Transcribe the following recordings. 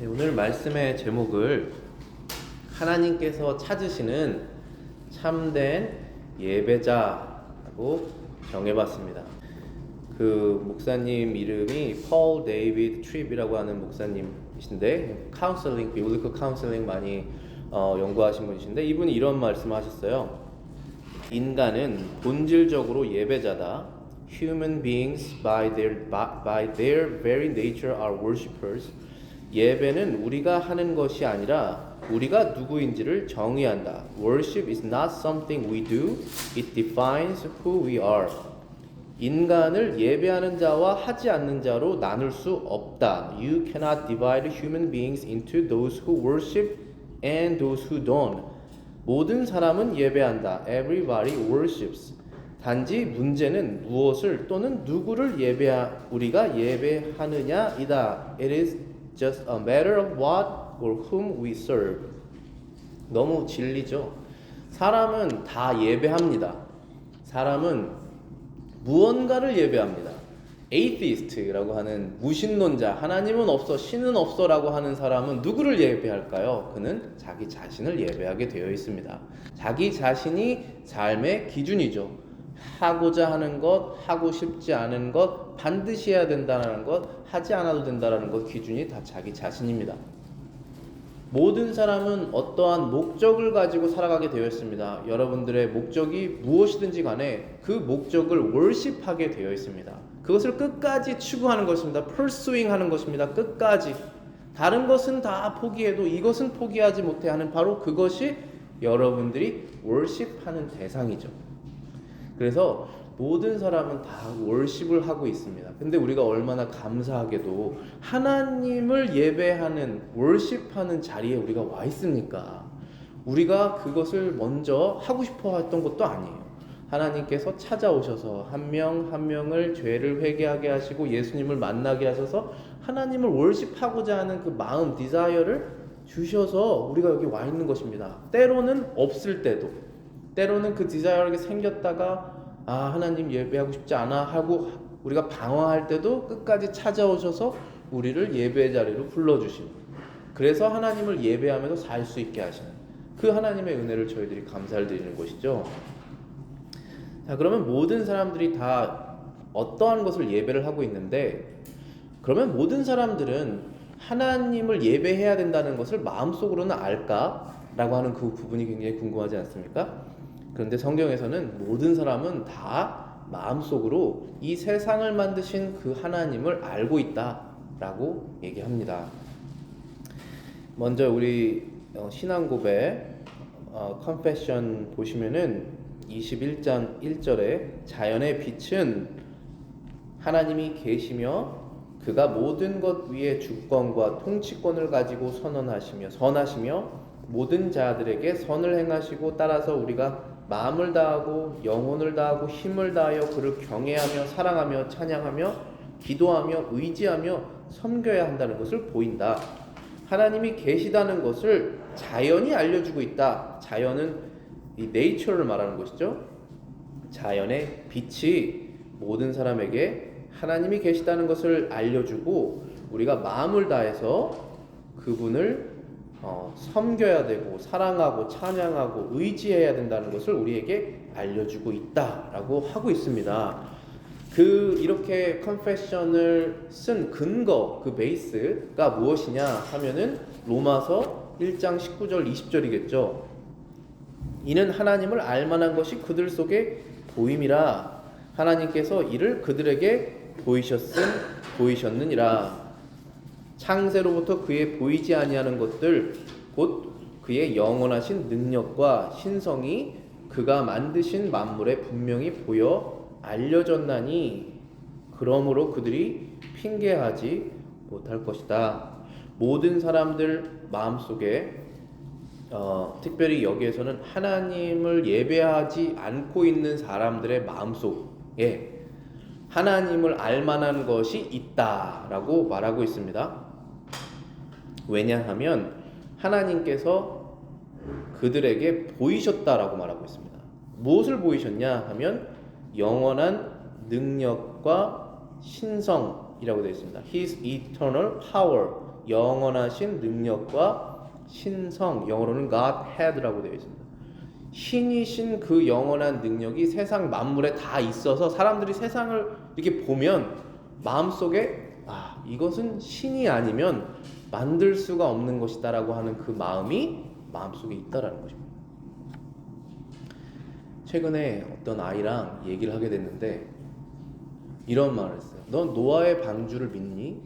네, 오늘 말씀의 제목을 하나님께서 찾으시는 참된 예배자라고 정해봤습니다. 그 목사님 이름이 폴 데이비드 트립이라고 하는 목사님이신데 카운슬링, 비블리컬 카운슬링 많이 연구하신 분이신데 이분이 이런 말씀을 하셨어요. 인간은 본질적으로 예배자다. Human beings by their very nature are worshippers. 예배는 우리가 하는 것이 아니라 우리가 누구인지를 정의한다. Worship is not something we do. It defines who we are. 인간을 예배하는 자와 하지 않는 자로 나눌 수 없다. You cannot divide human beings into those who worship and those who don't. 모든 사람은 예배한다. Everybody worships. 단지 문제는 무엇을 또는 누구를 우리가 예배하느냐이다. It is just a matter of what or whom we serve. 너무 진리죠. 사람은 다 예배합니다. 사람은 무언가를 예배합니다. 에이티스트라고 하는 무신론자, 하나님은 없어, 신은 없어라고 하는 사람은 누구를 예배할까요? 그는 자기 자신을 예배하게 되어 있습니다. 자기 자신이 삶의 기준이죠. 하고자 하는 것, 하고 싶지 않은 것, 반드시 해야 된다는 것, 하지 않아도 된다는 것 기준이 다 자기 자신입니다. 모든 사람은 어떠한 목적을 가지고 살아가게 되어 있습니다. 여러분들의 목적이 무엇이든지 간에 그 목적을 월십하게 되어 있습니다. 그것을 끝까지 추구하는 것입니다. pursuing 하는 것입니다. 끝까지. 다른 것은 다 포기해도 이것은 포기하지 못해 하는 바로 그것이 여러분들이 월십하는 대상이죠. 그래서 모든 사람은 다 월십을 하고 있습니다. 근데 우리가 얼마나 감사하게도 하나님을 예배하는, 월십하는 자리에 우리가 와 있습니까? 우리가 그것을 먼저 하고 싶어 했던 것도 아니에요. 하나님께서 찾아오셔서 한 명 한 명을 죄를 회개하게 하시고 예수님을 만나게 하셔서 하나님을 월십하고자 하는 그 마음, 디자이어를 주셔서 우리가 여기 와 있는 것입니다. 때로는 없을 때도, 때로는 그 디자이어가 생겼다가 하나님 예배하고 싶지 않아 하고 우리가 방황할 때도 끝까지 찾아오셔서 우리를 예배의 자리로 불러주시는, 그래서 하나님을 예배하면서 살 수 있게 하시는 그 하나님의 은혜를 저희들이 감사를 드리는 것이죠. 자, 그러면 모든 사람들이 다 어떠한 것을 예배를 하고 있는데, 그러면 모든 사람들은 하나님을 예배해야 된다는 것을 마음속으로는 알까? 라고 하는 그 부분이 굉장히 궁금하지 않습니까? 그런데 성경에서는 모든 사람은 다 마음속으로 이 세상을 만드신 그 하나님을 알고 있다라고 얘기합니다. 먼저 우리 신앙고백 컨페션 보시면은 21장 1절에 자연의 빛은 하나님이 계시며 그가 모든 것 위에 주권과 통치권을 가지고 선하시며 모든 자들에게 선을 행하시고 따라서 우리가 마음을 다하고 영혼을 다하고 힘을 다하여 그를 경외하며 사랑하며 찬양하며 기도하며 의지하며 섬겨야 한다는 것을 보인다. 하나님이 계시다는 것을 자연이 알려주고 있다. 자연은 이 네이처를 말하는 것이죠. 자연의 빛이 모든 사람에게 하나님이 계시다는 것을 알려주고 우리가 마음을 다해서 그분을 섬겨야 되고 사랑하고 찬양하고 의지해야 된다는 것을 우리에게 알려주고 있다라고 하고 있습니다. 이렇게 컨페션을 쓴 근거, 그 베이스가 무엇이냐 하면은 로마서 1장 19절 20절이겠죠. 이는 하나님을 알만한 것이 그들 속에 보임이라 하나님께서 이를 그들에게 보이셨느니라. 창세로부터 그의 보이지 아니하는 것들 곧 그의 영원하신 능력과 신성이 그가 만드신 만물에 분명히 보여 알려졌나니 그러므로 그들이 핑계하지 못할 것이다. 모든 사람들 마음속에 특별히 여기에서는 하나님을 예배하지 않고 있는 사람들의 마음속에 하나님을 알만한 것이 있다라고 말하고 있습니다. 왜냐하면 하나님께서 그들에게 보이셨다라고 말하고 있습니다. 무엇을 보이셨냐 하면 영원한 능력과 신성이라고 되어 있습니다. His eternal power, 영원하신 능력과 신성, 영어로는 God had라고 되어 있습니다. 신이신 그 영원한 능력이 세상 만물에 다 있어서 사람들이 세상을 이렇게 보면 마음속에 이것은 신이 아니면 만들 수가 없는 것이다라고 하는 그 마음이 마음속에 있다라는 것입니다. 최근에 어떤 아이랑 얘기를 하게 됐는데 이런 말을 했어요. 넌 노아의 방주를 믿니?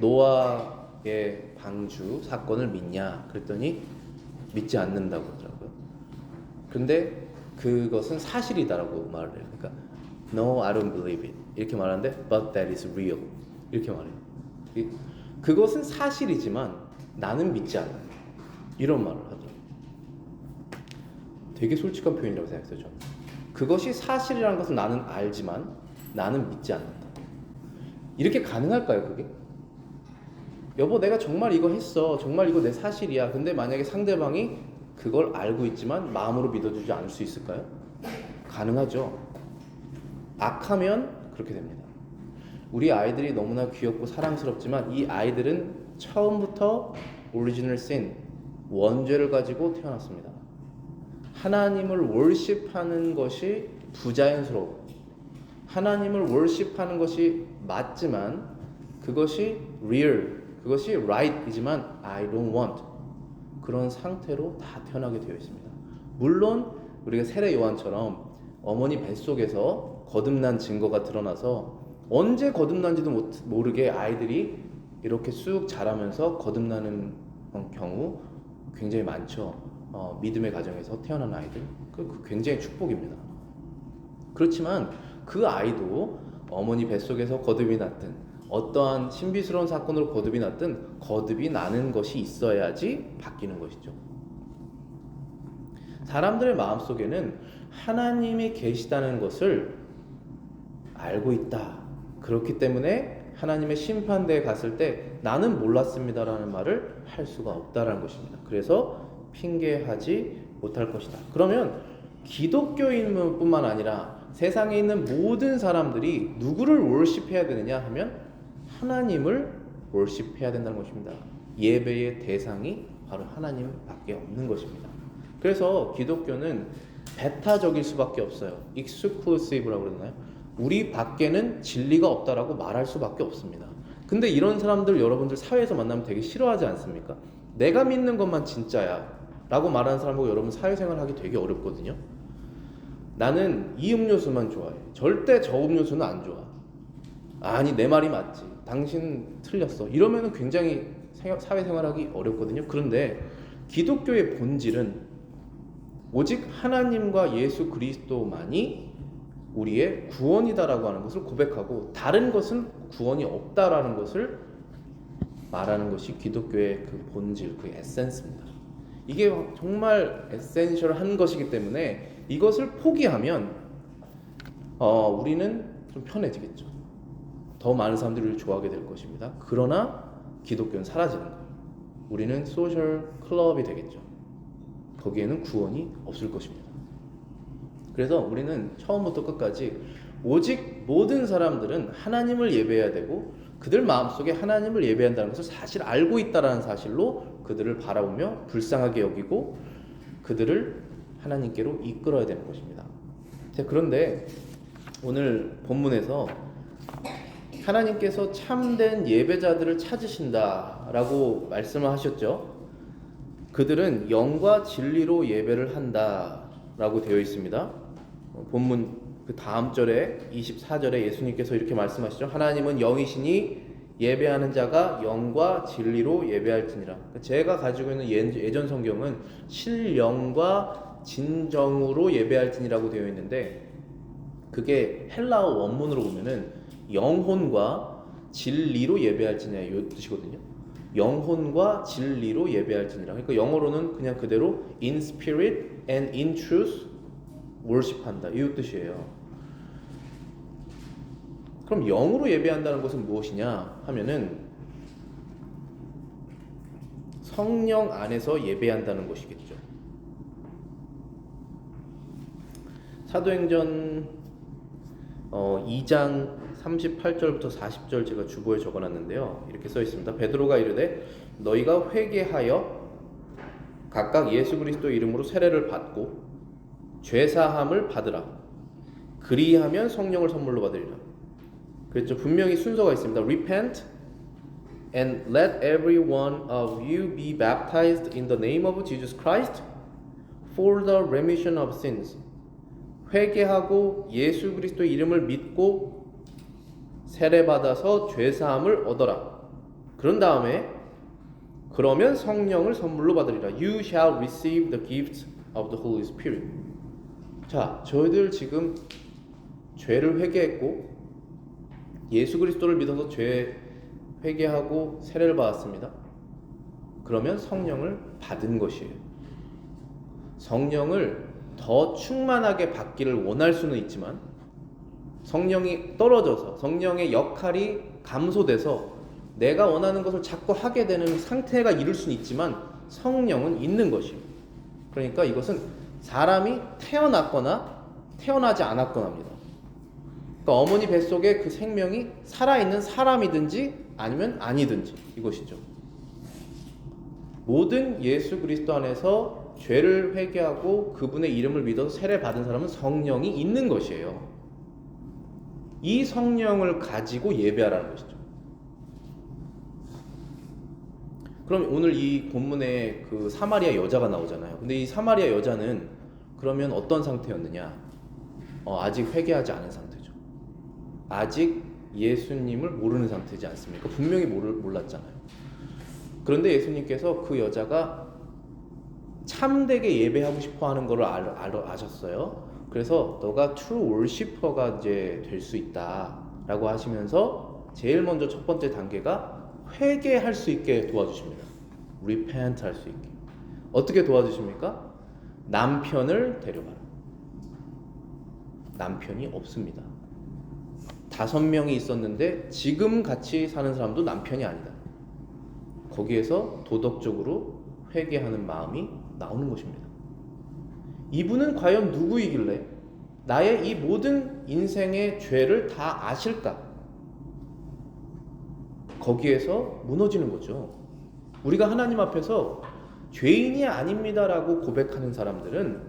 노아의 방주 사건을 믿냐? 그랬더니 믿지 않는다고 하더라고요. 근데 그것은 사실이다라고 말을 해요. 그러니까 No, I don't believe it. 이렇게 말하는데 But that is real. 이렇게 말해요. 그것은 사실이지만 나는 믿지 않아. 이런 말을 하더라고요. 되게 솔직한 표현이라고 생각했어요. 저는. 그것이 사실이라는 것은 나는 알지만 나는 믿지 않는다. 이렇게 가능할까요, 그게? 여보, 내가 정말 이거 했어. 정말 이거 내 사실이야. 근데 만약에 상대방이 그걸 알고 있지만 마음으로 믿어주지 않을 수 있을까요? 가능하죠. 악하면 그렇게 됩니다. 우리 아이들이 너무나 귀엽고 사랑스럽지만 이 아이들은 처음부터 오리지널 신, 원죄를 가지고 태어났습니다. 하나님을 월십하는 것이 부자연스러워. 하나님을 월십하는 것이 맞지만 그것이 real, 그것이 right이지만 I don't want 그런 상태로 다 태어나게 되어 있습니다. 물론 우리가 세례 요한처럼 어머니 뱃속에서 거듭난 증거가 드러나서 언제 거듭난지도 모르게 아이들이 이렇게 쑥 자라면서 거듭나는 경우 굉장히 많죠. 믿음의 가정에서 태어난 아이들, 그 굉장히 축복입니다. 그렇지만 그 아이도 어머니 뱃속에서 거듭이 났든 어떠한 신비스러운 사건으로 거듭이 났든 거듭이 나는 것이 있어야지 바뀌는 것이죠. 사람들의 마음속에는 하나님이 계시다는 것을 알고 있다. 그렇기 때문에 하나님의 심판대에 갔을 때 나는 몰랐습니다라는 말을 할 수가 없다라는 것입니다. 그래서 핑계하지 못할 것이다. 그러면 기독교인뿐만 아니라 세상에 있는 모든 사람들이 누구를 월십해야 되느냐 하면 하나님을 월십해야 된다는 것입니다. 예배의 대상이 바로 하나님밖에 없는 것입니다. 그래서 기독교는 배타적일 수밖에 없어요. exclusive라고 그러나요? 우리 밖에는 진리가 없다라고 말할 수밖에 없습니다. 근데 이런 사람들 여러분들 사회에서 만나면 되게 싫어하지 않습니까? 내가 믿는 것만 진짜야 라고 말하는 사람하고 여러분 사회생활 하기 되게 어렵거든요. 나는 이 음료수만 좋아해. 절대 저 음료수는 안 좋아. 아니 내 말이 맞지. 당신 틀렸어. 이러면 굉장히 사회생활하기 어렵거든요. 그런데 기독교의 본질은 오직 하나님과 예수 그리스도만이 우리의 구원이다라고 하는 것을 고백하고 다른 것은 구원이 없다라는 것을 말하는 것이 기독교의 그 본질, 그 에센스입니다. 이게 정말 에센셜한 것이기 때문에 이것을 포기하면 우리는 좀 편해지겠죠. 더 많은 사람들이 우리를 좋아하게 될 것입니다. 그러나 기독교는 사라지는 거예요. 우리는 소셜 클럽이 되겠죠. 거기에는 구원이 없을 것입니다. 그래서 우리는 처음부터 끝까지 오직 모든 사람들은 하나님을 예배해야 되고 그들 마음속에 하나님을 예배한다는 것을 사실 알고 있다는 사실로 그들을 바라보며 불쌍하게 여기고 그들을 하나님께로 이끌어야 되는 것입니다. 자, 그런데 오늘 본문에서 하나님께서 참된 예배자들을 찾으신다라고 말씀을 하셨죠. 그들은 영과 진리로 예배를 한다라고 되어 있습니다. 본문 그 다음 절에 24절에 예수님께서 이렇게 말씀하시죠. 하나님은 영이시니 예배하는 자가 영과 진리로 예배할지니라. 제가 가지고 있는 예전 성경은 신령과 진정으로 예배할지니라고 되어 있는데 그게 헬라어 원문으로 보면은 영혼과 진리로 예배할지니라 이 뜻이거든요. 영혼과 진리로 예배할지니라. 그러니까 영어로는 그냥 그대로 in spirit and in truth worship한다 이 뜻이에요. 그럼 영으로 예배한다는 것은 무엇이냐 하면은 성령 안에서 예배한다는 것이겠죠. 사도행전 2장 38절부터 40절 제가 주보에 적어놨는데요. 이렇게 써 있습니다. 베드로가 이르되 너희가 회개하여 각각 예수 그리스도 이름으로 세례를 받고 죄사함을 받으라. 그리하면 성령을 선물로 받으리라. 그랬죠. 분명히 순서가 있습니다. Repent and let every one of you be baptized in the name of Jesus Christ for the remission of sins. 회개하고 예수 그리스도의 이름을 믿고 세례 받아서 죄 사함을 얻어라. 그런 다음에 그러면 성령을 선물로 받으리라. You shall receive the gift of the Holy Spirit. 자, 저희들 지금 죄를 회개했고 예수 그리스도를 믿어서 죄 회개하고 세례를 받았습니다. 그러면 성령을 받은 것이에요. 성령을 더 충만하게 받기를 원할 수는 있지만 성령이 떨어져서 성령의 역할이 감소돼서 내가 원하는 것을 자꾸 하게 되는 상태가 이룰 수는 있지만 성령은 있는 것이에요. 그러니까 이것은 사람이 태어났거나 태어나지 않았거나입니다. 그러니까 어머니 뱃속에 그 생명이 살아있는 사람이든지 아니면 아니든지 이것이죠. 모든 예수 그리스도 안에서 죄를 회개하고 그분의 이름을 믿어서 세례 받은 사람은 성령이 있는 것이에요. 이 성령을 가지고 예배하라는 것이죠. 그럼 오늘 이 본문에 그 사마리아 여자가 나오잖아요. 근데 이 사마리아 여자는 그러면 어떤 상태였느냐? 아직 회개하지 않은 상태죠. 아직 예수님을 모르는 상태지 않습니까? 분명히 몰랐잖아요. 그런데 예수님께서 그 여자가 참되게 예배하고 싶어 하는 걸 아셨어요. 그래서 너가 true worshipper가 이제 될 수 있다라고 하시면서 제일 먼저 첫 번째 단계가 회개할 수 있게 도와주십니다. repent 할 수 있게. 어떻게 도와주십니까? 남편을 데려가라. 남편이 없습니다. 5명이 있었는데 지금 같이 사는 사람도 남편이 아니다. 거기에서 도덕적으로 회개하는 마음이 나오는 것입니다. 이분은 과연 누구이길래 나의 이 모든 인생의 죄를 다 아실까? 거기에서 무너지는 거죠. 우리가 하나님 앞에서 죄인이 아닙니다라고 고백하는 사람들은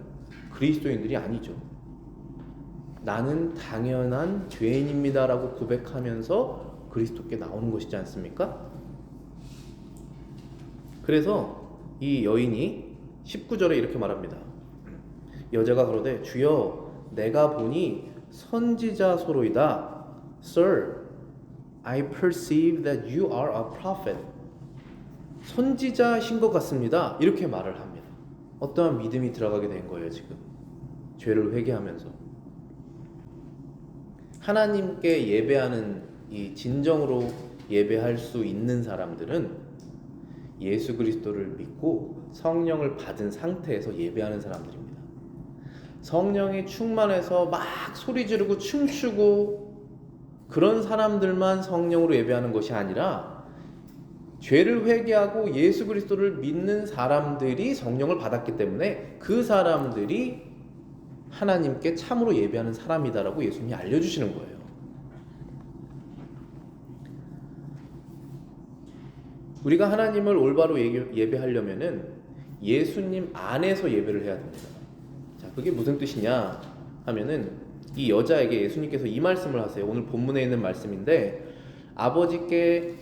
그리스도인들이 아니죠. 나는 당연한 죄인입니다라고 고백하면서 그리스도께 나오는 것이지 않습니까? 그래서 이 여인이 19절에 이렇게 말합니다. 여자가 그러되 주여 내가 보니 선지자소로이다. Sir, I perceive that you are a prophet. 선지자신 것 같습니다. 이렇게 말을 합니다. 어떠한 믿음이 들어가게 된 거예요, 지금. 죄를 회개하면서. 하나님께 예배하는 이 진정으로 예배할 수 있는 사람들은 예수 그리스도를 믿고 성령을 받은 상태에서 예배하는 사람들입니다. 성령이 충만해서 막 소리 지르고 춤추고 그런 사람들만 성령으로 예배하는 것이 아니라 죄를 회개하고 예수 그리스도를 믿는 사람들이 성령을 받았기 때문에 그 사람들이 하나님께 참으로 예배하는 사람이다라고 예수님이 알려주시는 거예요. 우리가 하나님을 올바로 예배하려면은 예수님 안에서 예배를 해야 됩니다. 자, 그게 무슨 뜻이냐 하면은 이 여자에게 예수님께서 이 말씀을 하세요. 오늘 본문에 있는 말씀인데 아버지께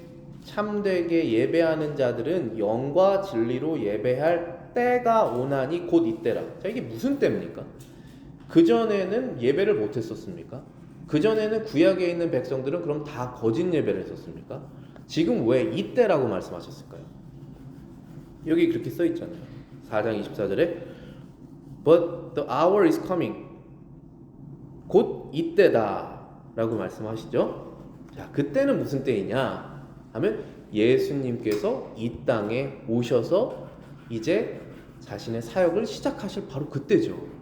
참되게 예배하는 자들은 영과 진리로 예배할 때가 오나니 곧 이때라. 자, 이게 무슨 때입니까? 그전에는 예배를 못했었습니까? 그전에는 구약에 있는 백성들은 그럼 다 거짓 예배를 했었습니까? 지금 왜 이때라고 말씀하셨을까요? 여기 그렇게 써 있잖아요. 4장 24절에 But the hour is coming. 곧 이때다 라고 말씀하시죠. 자, 그때는 무슨 때이냐 하면 예수님께서 이 땅에 오셔서 이제 자신의 사역을 시작하실 바로 그때죠.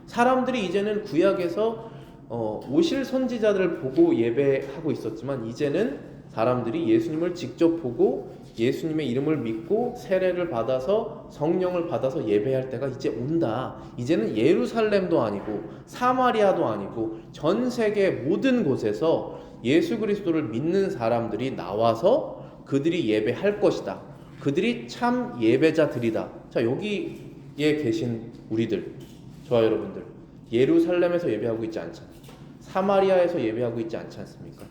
사람들이 이제는 구약에서 오실 선지자들을 보고 예배하고 있었지만 이제는 사람들이 예수님을 직접 보고 예수님의 이름을 믿고 세례를 받아서 성령을 받아서 예배할 때가 이제 온다. 이제는 예루살렘도 아니고 사마리아도 아니고 전 세계 모든 곳에서 예수 그리스도를 믿는 사람들이 나와서 그들이 예배할 것이다. 그들이 참 예배자들이다. 자, 여기에 계신 우리들, 저와 여러분들, 예루살렘에서 예배하고 있지 않잖아요. 사마리아에서 예배하고 있지 않지 않습니까?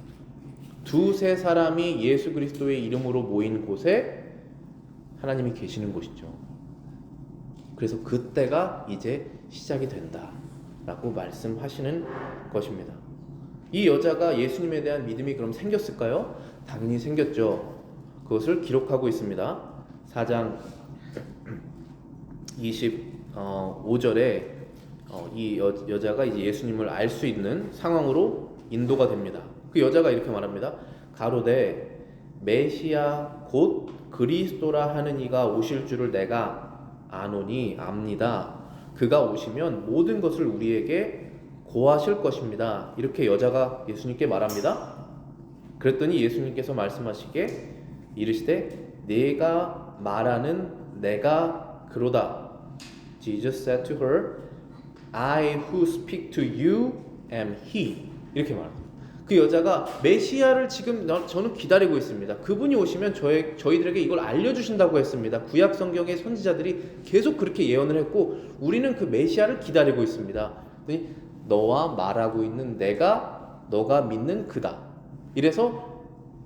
두세 사람이 예수 그리스도의 이름으로 모인 곳에 하나님이 계시는 곳이죠. 그래서 그때가 이제 시작이 된다라고 말씀하시는 것입니다. 이 여자가 예수님에 대한 믿음이 그럼 생겼을까요? 당연히 생겼죠. 그것을 기록하고 있습니다. 4장 25절에 이 여자가 이제 예수님을 알 수 있는 상황으로 인도가 됩니다. 그 여자가 이렇게 말합니다. 가로되 메시아 곧 그리스도라 하는 이가 오실 줄을 내가 아노니 압니다. 그가 오시면 모든 것을 우리에게 고하실 것입니다. 이렇게 여자가 예수님께 말합니다. 그랬더니 예수님께서 말씀하시기에 이르시되 네가 말하는 내가 그로다. Jesus said to her, I who speak to you am he. 이렇게 말합니다. 그 여자가 메시아를 지금 저는 기다리고 있습니다. 그분이 오시면 저희들에게 이걸 알려주신다고 했습니다. 구약 성경의 선지자들이 계속 그렇게 예언을 했고 우리는 그 메시아를 기다리고 있습니다. 너와 말하고 있는 내가 너가 믿는 그다. 이래서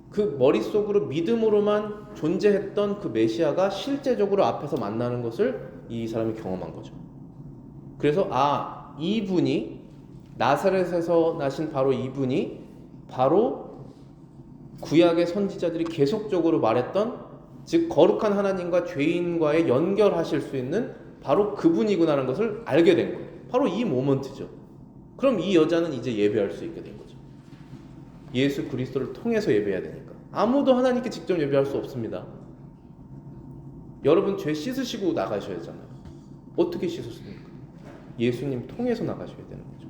그 머릿속으로 믿음으로만 존재했던 그 메시아가 실제적으로 앞에서 만나는 것을 이 사람이 경험한 거죠. 그래서 이분이 나사렛에서 나신 바로 이분이 바로 구약의 선지자들이 계속적으로 말했던 즉 거룩한 하나님과 죄인과의 연결하실 수 있는 바로 그분이구나라는 것을 알게 된 거예요. 바로 이 모먼트죠. 그럼 이 여자는 이제 예배할 수 있게 된 거죠. 예수 그리스도를 통해서 예배해야 되니까. 아무도 하나님께 직접 예배할 수 없습니다. 여러분 죄 씻으시고 나가셔야 하잖아요. 어떻게 씻었습니까? 예수님 통해서 나가셔야 되는 거죠.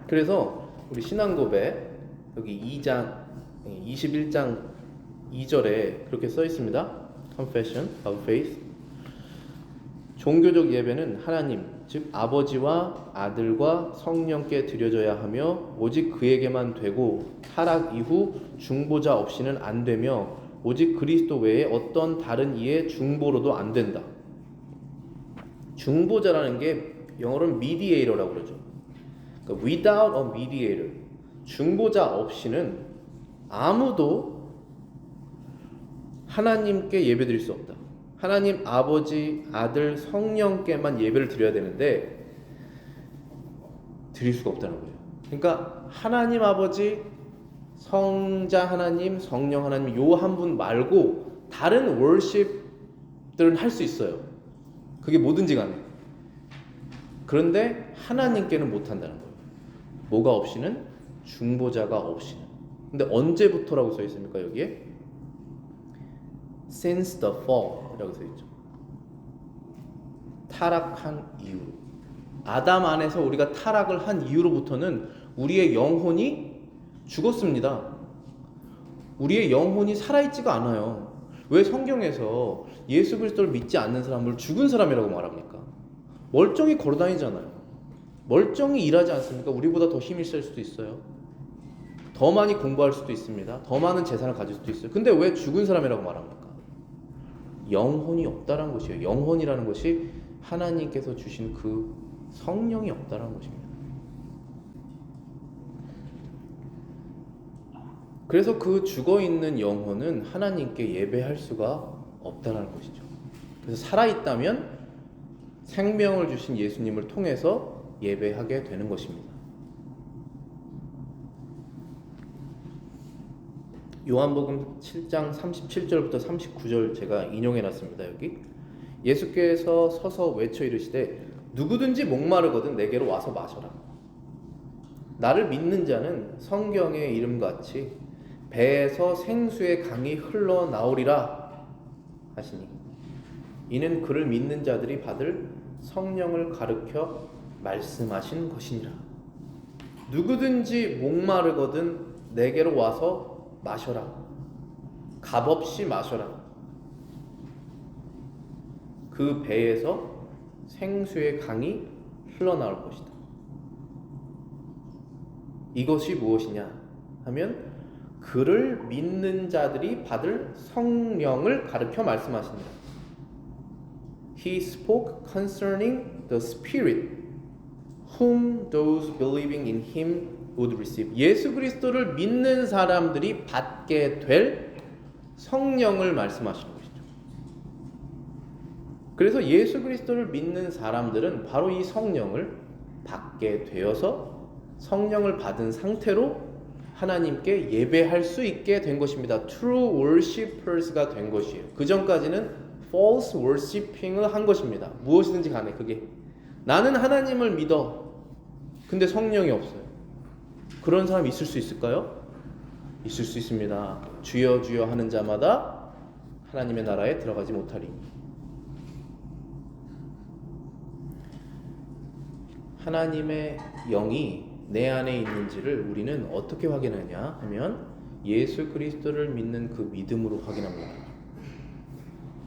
그래서 우리 신앙고백 여기 21장 2절에 그렇게 써 있습니다. Confession of Faith. 종교적 예배는 하나님, 즉 아버지와 아들과 성령께 드려져야 하며 오직 그에게만 되고 타락 이후 중보자 없이는 안 되며 오직 그리스도 외에 어떤 다른 이의 중보로도 안 된다. 중보자라는 게 영어로는 mediator라고 그러죠. 그러니까 without a mediator, 중보자 없이는 아무도 하나님께 예배드릴 수 없다. 하나님 아버지, 아들, 성령께만 예배를 드려야 되는데 드릴 수가 없다는 거예요. 그러니까 하나님 아버지, 성자 하나님, 성령 하나님 요 한 분 말고 다른 월십들은 할 수 있어요. 그게 뭐든지 간에. 그런데 하나님께는 못한다는 거예요. 뭐가 없이는? 중보자가 없이는. 근데 언제부터라고 써 있습니까 여기에? Since the fall 이라고 써 있죠. 타락한 이후. 아담 안에서 우리가 타락을 한 이후로부터는 우리의 영혼이 죽었습니다. 우리의 영혼이 살아있지가 않아요. 왜 성경에서 예수 그리스도를 믿지 않는 사람을 죽은 사람이라고 말합니까? 멀쩡히 걸어다니잖아요. 멀쩡히 일하지 않습니까? 우리보다 더 힘이 셀 수도 있어요. 더 많이 공부할 수도 있습니다. 더 많은 재산을 가질 수도 있어요. 근데 왜 죽은 사람이라고 말합니까? 영혼이 없다는 것이에요. 영혼이라는 것이 하나님께서 주신 그 성령이 없다는 것입니다. 그래서 그 죽어있는 영혼은 하나님께 예배할 수가 없다는 것이죠. 그래서 살아있다면 생명을 주신 예수님을 통해서 예배하게 되는 것입니다. 요한복음 7장 37절부터 39절 제가 인용해놨습니다. 여기 예수께서 서서 외쳐 이르시되 누구든지 목마르거든 내게로 와서 마셔라. 나를 믿는 자는 성경의 이름같이 배에서 생수의 강이 흘러나오리라 하시니 이는 그를 믿는 자들이 받을 성령을 가르쳐 말씀하신 것이니라. 누구든지 목마르거든 내게로 와서 마셔라. 값없이 마셔라. 그 배에서 생수의 강이 흘러나올 것이다. 이것이 무엇이냐 하면 그를 믿는 자들이 받을 성령을 가르쳐 말씀하십니다. He spoke concerning the Spirit whom those believing in him would receive. 예수 그리스도를 믿는 사람들이 받게 될 성령을 말씀하시는 것이죠. 그래서 예수 그리스도를 믿는 사람들은 바로 이 성령을 받게 되어서 성령을 받은 상태로 하나님께 예배할 수 있게 된 것입니다. True worshippers가 된 것이에요. 그 전까지는 false worshiping을 한 것입니다. 무엇이든지 간에 그게 나는 하나님을 믿어. 근데 성령이 없어요. 그런 사람 있을 수 있을까요? 있을 수 있습니다. 주여 주여 하는 자마다 하나님의 나라에 들어가지 못하리. 하나님의 영이 내 안에 있는지를 우리는 어떻게 확인하냐 하면 예수 그리스도를 믿는 그 믿음으로 확인합니다.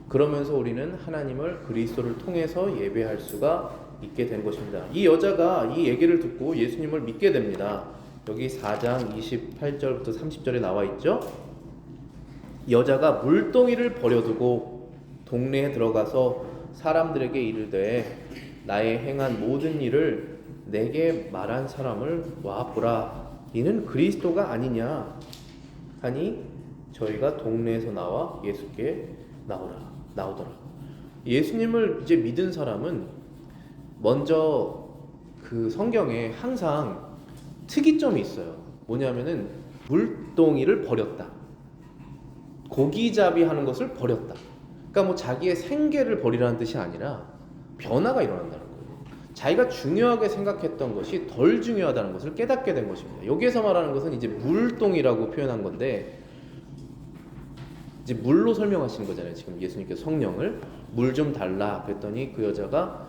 그러면서 우리는 하나님을 그리스도를 통해서 예배할 수가 있게 된 것입니다. 이 여자가 이 얘기를 듣고 예수님을 믿게 됩니다. 여기 4장 28절부터 30절에 나와 있죠. 여자가 물동이를 버려두고 동네에 들어가서 사람들에게 이르되 나의 행한 모든 일을 내게 말한 사람을 와 보라. 이는 그리스도가 아니냐 하니 저희가 동네에서 나와 예수께 나오더라. 예수님을 이제 믿은 사람은 먼저 그 성경에 항상 특이점이 있어요. 뭐냐면은 물동이를 버렸다. 고기잡이 하는 것을 버렸다. 그러니까 뭐 자기의 생계를 버리라는 뜻이 아니라 변화가 일어난다는 거예요. 자기가 중요하게 생각했던 것이 덜 중요하다는 것을 깨닫게 된 것입니다. 여기에서 말하는 것은 이제 물동이라고 표현한 건데 이제 물로 설명하시는 거잖아요. 지금 예수님께서 성령을 물 좀 달라 그랬더니 그 여자가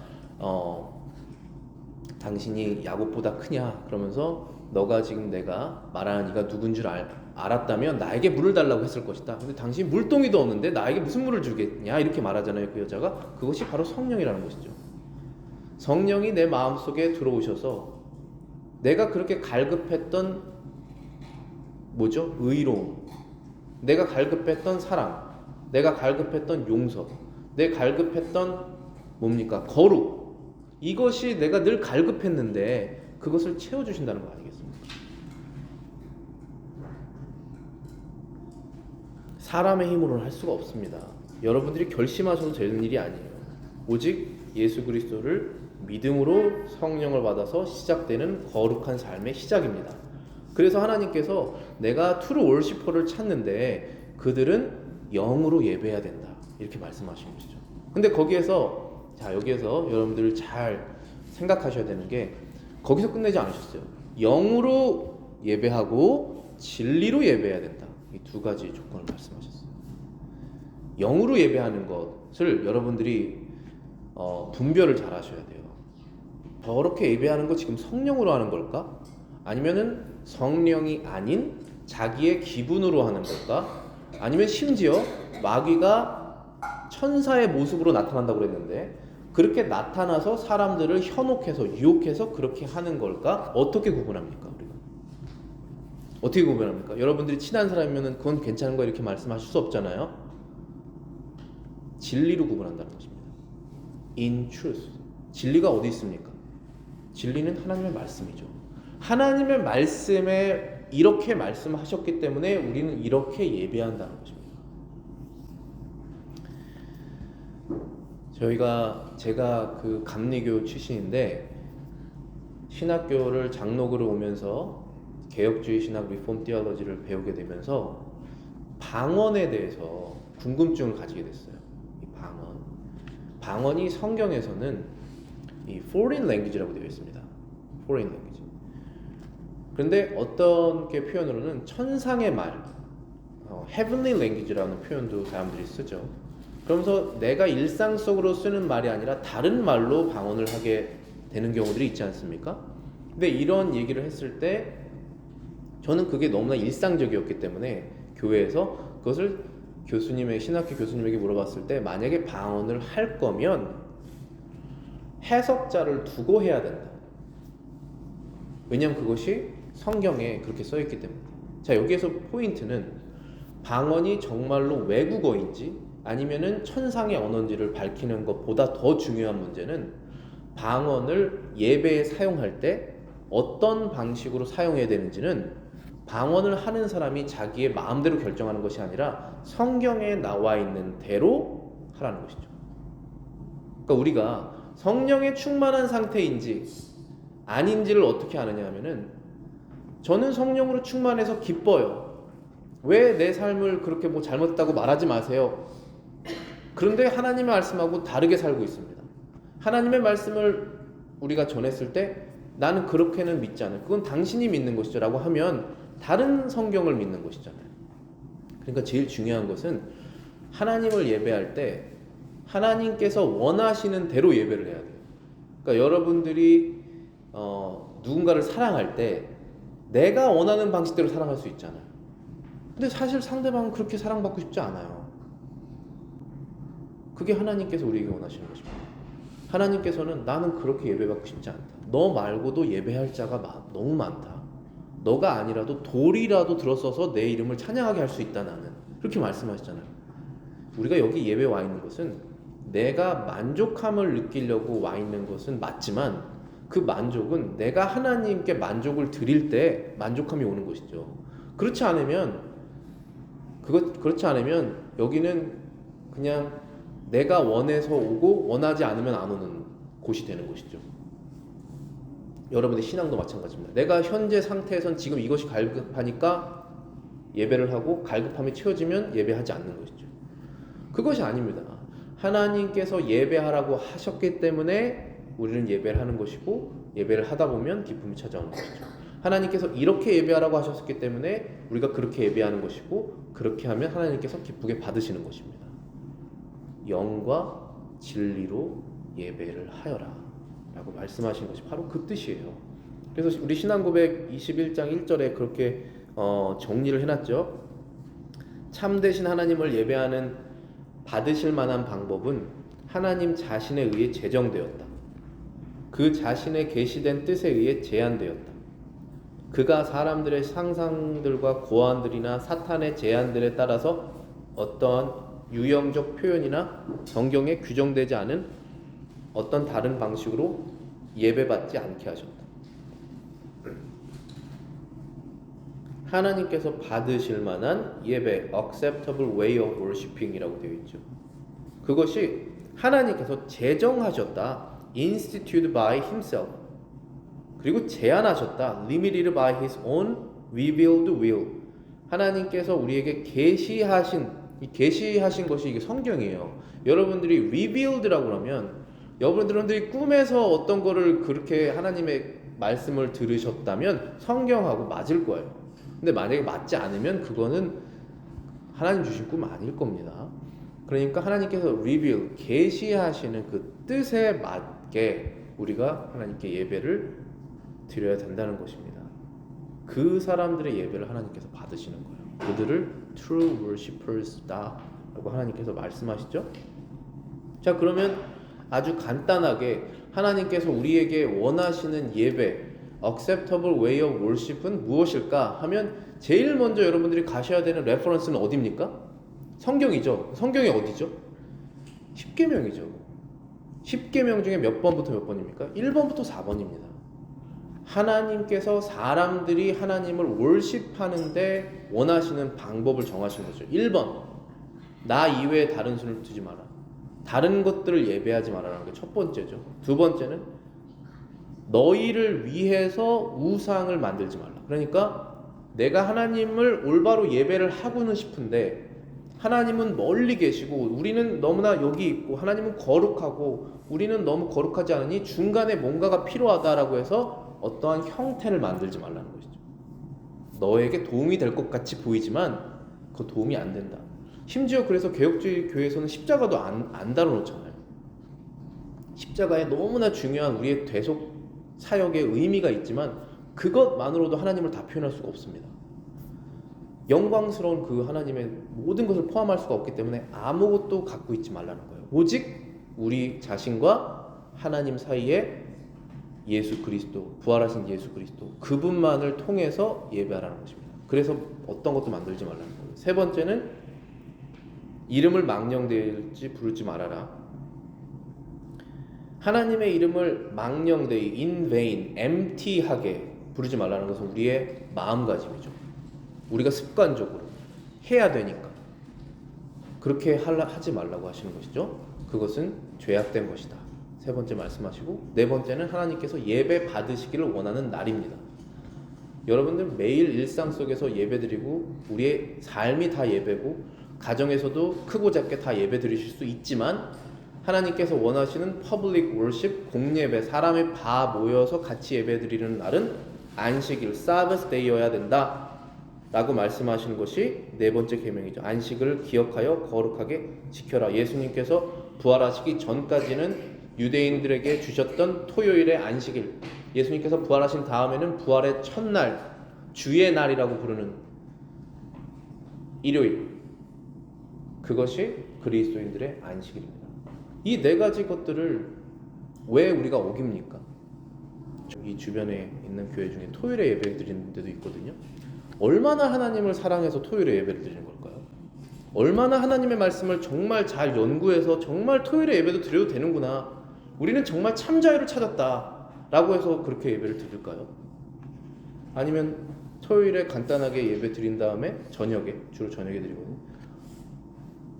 당신이 야곱보다 크냐 그러면서 너가 지금 내가 말하는 이가 누군 줄 알았다면 나에게 물을 달라고 했을 것이다. 근데 당신 물동이도 없는데 나에게 무슨 물을 주겠냐 이렇게 말하잖아요. 그 여자가 그것이 바로 성령이라는 것이죠. 성령이 내 마음속에 들어오셔서 내가 그렇게 갈급했던 뭐죠? 의로움, 내가 갈급했던 사랑, 내가 갈급했던 용서, 내가 갈급했던 뭡니까? 거룩. 이것이 내가 늘 갈급했는데 그것을 채워주신다는 거 아니겠습니까? 사람의 힘으로는 할 수가 없습니다. 여러분들이 결심하셔도 되는 일이 아니에요. 오직 예수 그리스도를 믿음으로 성령을 받아서 시작되는 거룩한 삶의 시작입니다. 그래서 하나님께서 내가 트루 월시퍼를 찾는데 그들은 영으로 예배해야 된다 이렇게 말씀하시는 것이죠. 근데 거기에서 여기에서 여러분들 잘 생각하셔야 되는 게 거기서 끝내지 않으셨어요. 영으로 예배하고 진리로 예배해야 된다. 이 두 가지 조건을 말씀하셨어요. 영으로 예배하는 것을 여러분들이 분별을 잘 하셔야 돼요. 저렇게 예배하는 거 지금 성령으로 하는 걸까? 아니면은 성령이 아닌 자기의 기분으로 하는 걸까? 아니면 심지어 마귀가 천사의 모습으로 나타난다고 그랬는데 그렇게 나타나서 사람들을 현혹해서 유혹해서 그렇게 하는 걸까? 어떻게 구분합니까? 우리가 어떻게 구분합니까? 여러분들이 친한 사람이면 그건 괜찮은 거 이렇게 말씀하실 수 없잖아요. 진리로 구분한다는 것입니다. In truth. 진리가 어디 있습니까? 진리는 하나님의 말씀이죠. 하나님의 말씀에 이렇게 말씀하셨기 때문에 우리는 이렇게 예배한다는 것입니다. 제가 그 감리교 출신인데 신학교를 장로교를 오면서 개혁주의 신학 리폼 티올로지를 배우게 되면서 방언에 대해서 궁금증을 가지게 됐어요. 이 방언이 성경에서는 이 foreign language라고 되어 있습니다. foreign language. 그런데 어떤 게 표현으로는 천상의 말, heavenly language라는 표현도 사람들이 쓰죠. 그러면서 내가 일상 속으로 쓰는 말이 아니라 다른 말로 방언을 하게 되는 경우들이 있지 않습니까? 근데 이런 얘기를 했을 때 저는 그게 너무나 일상적이었기 때문에 교회에서 그것을 신학교 교수님에게 물어봤을 때 만약에 방언을 할 거면 해석자를 두고 해야 된다. 왜냐하면 그것이 성경에 그렇게 써 있기 때문에. 자, 여기에서 포인트는 방언이 정말로 외국어인지 아니면은 천상의 언어인지를 밝히는 것보다 더 중요한 문제는 방언을 예배에 사용할 때 어떤 방식으로 사용해야 되는지는 방언을 하는 사람이 자기의 마음대로 결정하는 것이 아니라 성경에 나와 있는 대로 하라는 것이죠. 그러니까 우리가 성령에 충만한 상태인지 아닌지를 어떻게 아느냐 하면은 저는 성령으로 충만해서 기뻐요. 왜 내 삶을 그렇게 뭐 잘못했다고 말하지 마세요. 그런데 하나님의 말씀하고 다르게 살고 있습니다. 하나님의 말씀을 우리가 전했을 때 나는 그렇게는 믿지 않아요. 그건 당신이 믿는 것이죠 라고 하면 다른 성경을 믿는 것이잖아요. 그러니까 제일 중요한 것은 하나님을 예배할 때 하나님께서 원하시는 대로 예배를 해야 돼요. 그러니까 여러분들이 누군가를 사랑할 때 내가 원하는 방식대로 사랑할 수 있잖아요. 근데 사실 상대방은 그렇게 사랑받고 싶지 않아요. 그게 하나님께서 우리에게 원하시는 것입니다. 하나님께서는 나는 그렇게 예배받고 싶지 않다. 너 말고도 예배할 자가 너무 많다. 너가 아니라도 돌이라도 들어서서 내 이름을 찬양하게 할 수 있다 나는. 그렇게 말씀하시잖아요. 우리가 여기 예배 와 있는 것은 내가 만족함을 느끼려고 와 있는 것은 맞지만 그 만족은 내가 하나님께 만족을 드릴 때 만족함이 오는 것이죠. 그렇지 않으면 여기는 그냥 내가 원해서 오고 원하지 않으면 안 오는 곳이 되는 것이죠. 여러분의 신앙도 마찬가지입니다. 내가 현재 상태에선 지금 이것이 갈급하니까 예배를 하고 갈급함이 채워지면 예배하지 않는 것이죠. 그것이 아닙니다. 하나님께서 예배하라고 하셨기 때문에 우리는 예배를 하는 것이고 예배를 하다 보면 기쁨이 찾아오는 것이죠. 하나님께서 이렇게 예배하라고 하셨기 때문에 우리가 그렇게 예배하는 것이고 그렇게 하면 하나님께서 기쁘게 받으시는 것입니다. 영과 진리로 예배를 하여라 라고 말씀하신 것이 바로 그 뜻이에요. 그래서 우리 신앙고백 21장 1절에 그렇게 정리를 해놨죠. 참되신 하나님을 예배하는 받으실 만한 방법은 하나님 자신에 의해 제정되었다. 그 자신의 계시된 뜻에 의해 제한되었다. 그가 사람들의 상상들과 고안들이나 사탄의 제안들에 따라서 어떠한 유형적 표현이나 성경에 규정되지 않은 어떤 다른 방식으로 예배받지 않게 하셨다. 하나님께서 받으실 만한 예배, acceptable way of worshiping 이라고 되어 있죠. 그것이 하나님께서 제정하셨다. instituted by himself. 그리고 제안하셨다. limited by his own revealed will. 하나님께서 우리에게 계시하신 것이 이게 성경이에요. 여러분들이 revealed라고 그러면 여러분들이 꿈에서 어떤 거를 그렇게 하나님의 말씀을 들으셨다면 성경하고 맞을 거예요. 근데 만약에 맞지 않으면 그거는 하나님 주신 꿈 아닐 겁니다. 그러니까 하나님께서 reveal, 계시하시는 그 뜻에 맞게 우리가 하나님께 예배를 드려야 된다는 것입니다. 그 사람들의 예배를 하나님께서 받으시는 거예요. 그들을 true worshippers다 라고 하나님께서 말씀하시죠. 자, 그러면 아주 간단하게 하나님께서 우리에게 원하시는 예배, acceptable way of worship은 무엇일까 하면 제일 먼저 여러분들이 가셔야 되는 레퍼런스는 어디입니까? 성경이죠. 성경이 어디죠? 10계명이죠. 10계명 중에 몇 번부터 몇 번입니까? 1번부터 4번입니다. 하나님께서 사람들이 하나님을 월십하는데 원하시는 방법을 정하신 거죠. 1번, 나 이외에 다른 신을 두지 마라. 다른 것들을 예배하지 마라라는 게 첫 번째죠. 두 번째는 너희를 위해서 우상을 만들지 말라. 그러니까 내가 하나님을 올바로 예배를 하고는 싶은데 하나님은 멀리 계시고 우리는 너무나 여기 있고 하나님은 거룩하고 우리는 너무 거룩하지 않으니 중간에 뭔가가 필요하다라고 해서 어떠한 형태를 만들지 말라는 것이죠. 너에게 도움이 될 것 같이 보이지만 그 도움이 안 된다. 심지어 그래서 개혁주의 교회에서는 십자가도 안 다뤄놓잖아요. 십자가에 너무나 중요한 우리의 대속 사역의 의미가 있지만 그것만으로도 하나님을 다 표현할 수가 없습니다. 영광스러운 그 하나님의 모든 것을 포함할 수가 없기 때문에 아무것도 갖고 있지 말라는 거예요. 오직 우리 자신과 하나님 사이에 예수 그리스도, 부활하신 예수 그리스도, 그분만을 통해서 예배하라는 것입니다. 그래서 어떤 것도 만들지 말라는 거예요. 세 번째는 이름을 망령되이 부르지 말아라. 하나님의 이름을 망령되이, in vain, empty하게 부르지 말라는 것은 우리의 마음가짐이죠. 우리가 습관적으로 해야 되니까 그렇게 하지 말라고 하시는 것이죠. 그것은 죄악된 것이다. 세 번째 말씀하시고, 네 번째는 하나님께서 예배 받으시기를 원하는 날입니다. 여러분들 매일 일상 속에서 예배드리고 우리의 삶이 다 예배고 가정에서도 크고 작게 다 예배드리실 수 있지만 하나님께서 원하시는 퍼블릭 월십, 공예배, 사람이 다 모여서 같이 예배드리는 날은 안식일, 사바스 데이여야 된다 라고 말씀하시는 것이 네 번째 계명이죠. 안식을 기억하여 거룩하게 지켜라. 예수님께서 부활하시기 전까지는 유대인들에게 주셨던 토요일의 안식일, 예수님께서 부활하신 다음에는 부활의 첫날, 주의 날이라고 부르는 일요일, 그것이 그리스도인들의 안식일입니다. 이 네 가지 것들을 왜 우리가 어깁니까? 이 주변에 있는 교회 중에 토요일에 예배 드리는 데도 있거든요. 얼마나 하나님을 사랑해서 토요일에 예배를 드리는 걸까요? 얼마나 하나님의 말씀을 정말 잘 연구해서 정말 토요일에 예배도 드려도 되는구나, 우리는 정말 참 자유를 찾았다 라고 해서 그렇게 예배를 드릴까요? 아니면 토요일에 간단하게 예배 드린 다음에 저녁에, 주로 저녁에 드리거든요,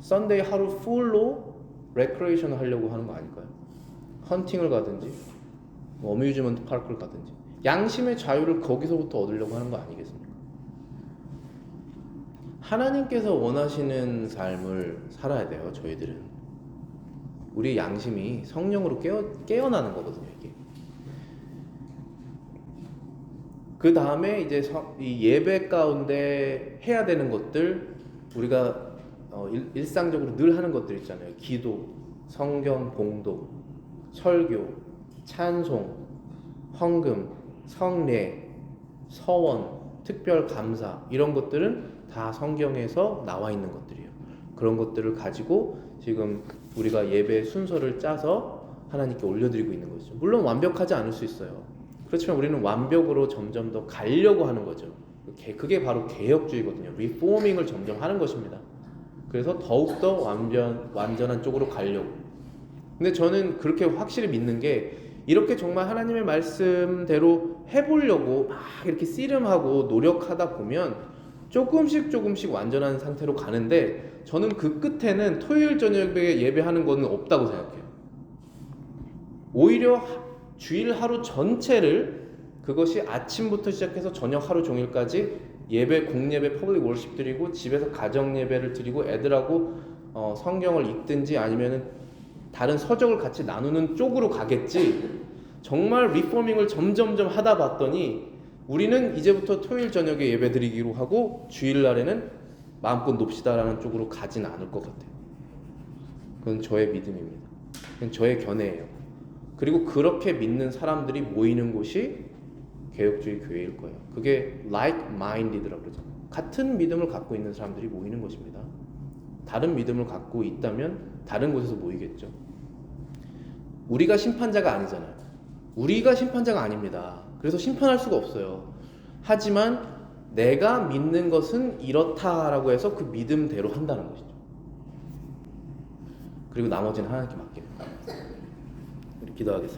썬데이 하루 풀로 레크레이션을 하려고 하는 거 아닐까요? 헌팅을 가든지 어뮤즈먼트 파크를 가든지 양심의 자유를 거기서부터 얻으려고 하는 거 아니겠습니까? 하나님께서 원하시는 삶을 살아야 돼요. 저희들은 우리 양심이 성령으로 깨어나는 거거든요. 이게 그 다음에 이제 이 예배 가운데 해야 되는 것들, 우리가 일상적으로 늘 하는 것들 있잖아요. 기도, 성경 봉독, 설교, 찬송, 헌금, 성례, 서원, 특별 감사, 이런 것들은 다 성경에서 나와 있는 것들이에요. 그런 것들을 가지고 지금 우리가 예배 순서를 짜서 하나님께 올려드리고 있는 것이죠. 물론 완벽하지 않을 수 있어요. 그렇지만 우리는 완벽으로 점점 더 가려고 하는 거죠. 그게 바로 개혁주의거든요. 리포밍을 점점 하는 것입니다. 그래서 더욱더 완전한 쪽으로 가려고. 근데 저는 그렇게 확실히 믿는 게, 이렇게 정말 하나님의 말씀대로 해보려고 막 이렇게 씨름하고 노력하다 보면 조금씩 완전한 상태로 가는데, 저는 그 끝에는 토요일 저녁에 예배하는 거는 없다고 생각해요. 오히려 주일 하루 전체를, 그것이 아침부터 시작해서 저녁 하루 종일까지 예배, 공예배, 퍼블릭 월십 드리고 집에서 가정 예배를 드리고 애들하고 성경을 읽든지 아니면은 다른 서적을 같이 나누는 쪽으로 가겠지, 정말 리포밍을 점점점 하다 봤더니 우리는 이제부터 토요일 저녁에 예배 드리기로 하고 주일날에는 마음껏 놉시다라는 쪽으로 가진 않을 것 같아요. 그건 저의 믿음입니다. 그건 저의 견해예요. 그리고 그렇게 믿는 사람들이 모이는 곳이 개혁주의 교회일 거예요. 그게 like-minded라고 그러잖아요. 같은 믿음을 갖고 있는 사람들이 모이는 것입니다. 다른 믿음을 갖고 있다면 다른 곳에서 모이겠죠. 우리가 심판자가 아니잖아요. 우리가 심판자가 아닙니다. 그래서 심판할 수가 없어요. 하지만 내가 믿는 것은 이렇다라고 해서 그 믿음대로 한다는 것이죠. 그리고 나머지는 하나님께 맡깁니다. 우리 기도하겠습니다.